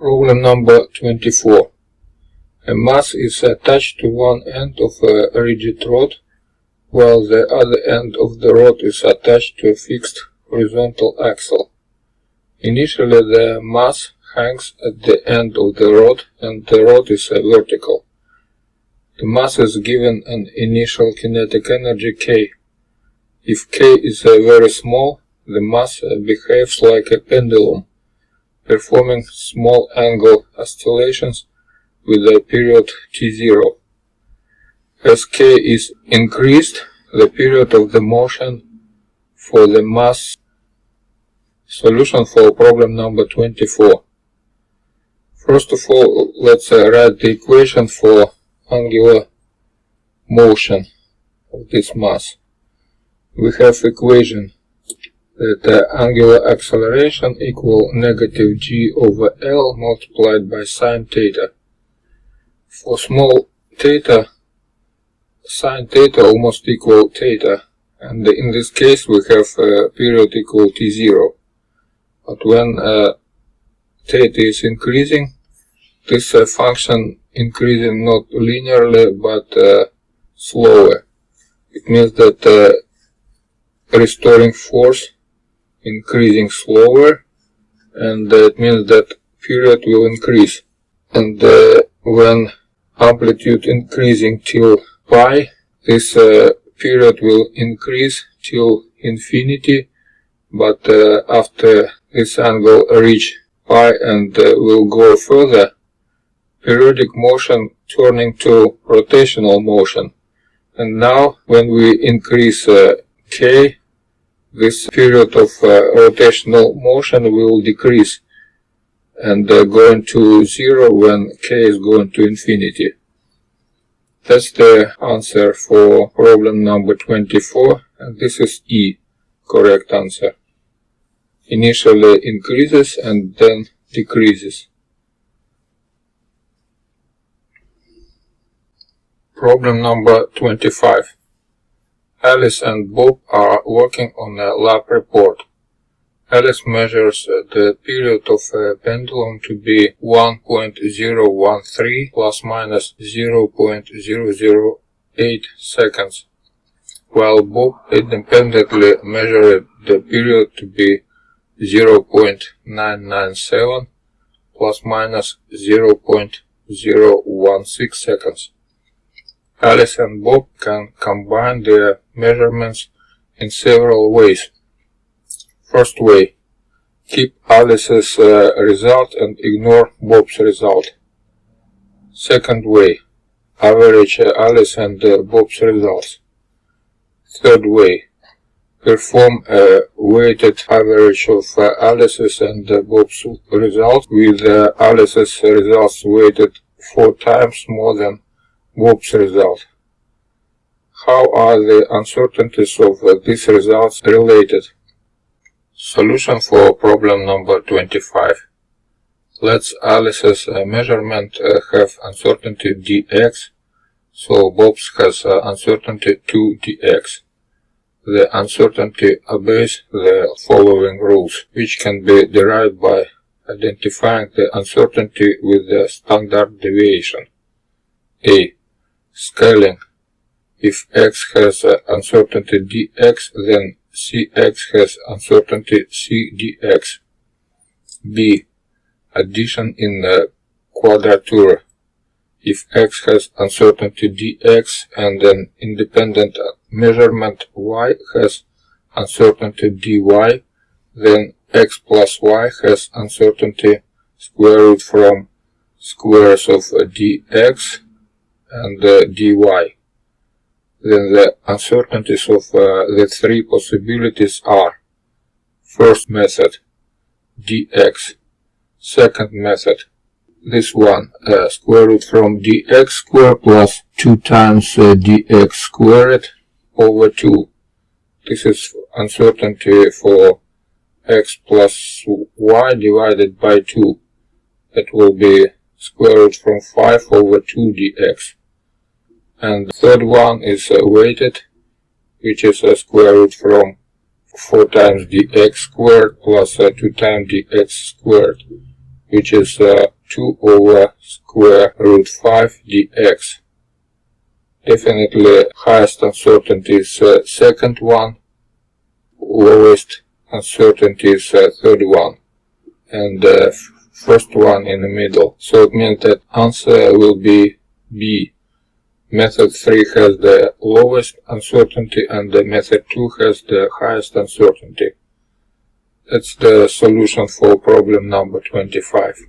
Problem number 24. A mass is attached to one end of a rigid rod, while the other end of the rod is attached to a fixed horizontal axle. Initially, the mass hangs at the end of the rod and the rod is vertical. The mass is given an initial kinetic energy K. If K is very small, the mass behaves like a pendulum, performing small angle oscillations with a period t0. As K is increased, the period of the motion for the mass. Solution for problem number 24. First of all, let's write the equation for angular motion of this mass. We have equation that angular acceleration equal negative g over L multiplied by sine theta. For small theta, sine theta almost equal theta, and in this case we have period equal t0. But when theta is increasing, this function increasing not linearly but slower. It means that restoring force increasing slower, and it means that period will increase. And when amplitude increasing till pi, this period will increase till infinity, but after this angle reach pi and will go further, periodic motion turning to rotational motion. And now when we increase k, this period of rotational motion will decrease and going to 0 when k is going to infinity. That's the answer for problem number 24, and this is E, correct answer. Initially increases and then decreases. Problem number 25. Alice and Bob are working on a lab report. Alice measures the period of a pendulum to be 1.013 plus minus 0.008 seconds, while Bob independently measured the period to be 0.997 plus minus 0.016 seconds. Alice and Bob can combine their measurements in several ways. First way, keep Alice's result and ignore Bob's result. Second way, average Alice and Bob's results. Third way, perform a weighted average of Alice's and Bob's results with Alice's results weighted 4 times more than Bob's result. How are the uncertainties of these results related? Solution for problem number 25. Let's Alice's measurement have uncertainty dx, so Bob's has uncertainty 2dx. The uncertainty obeys the following rules, which can be derived by identifying the uncertainty with the standard deviation. A. Scaling. If x has uncertainty dx, then cx has uncertainty c dx. B. Addition in quadrature. If x has uncertainty dx and an independent measurement y has uncertainty dy, then x plus y has uncertainty square root from squares of dx and dy. Then the uncertainties of the 3 possibilities are: first method, dx; second method, this one, square root from dx squared plus 2 times dx squared over 2. This is uncertainty for x plus y divided by 2. That will be square root from 5 over 2 dx. And the third one is weighted, which is a square root from 4 times dx squared plus 2 times dx squared, which is 2 over square root 5 dx. Definitely highest uncertainty is second one, lowest uncertainty is third one, and first one in the middle. So it means that answer will be B. Method 3 has the lowest uncertainty and the method 2 has the highest uncertainty. That's the solution for problem number 25.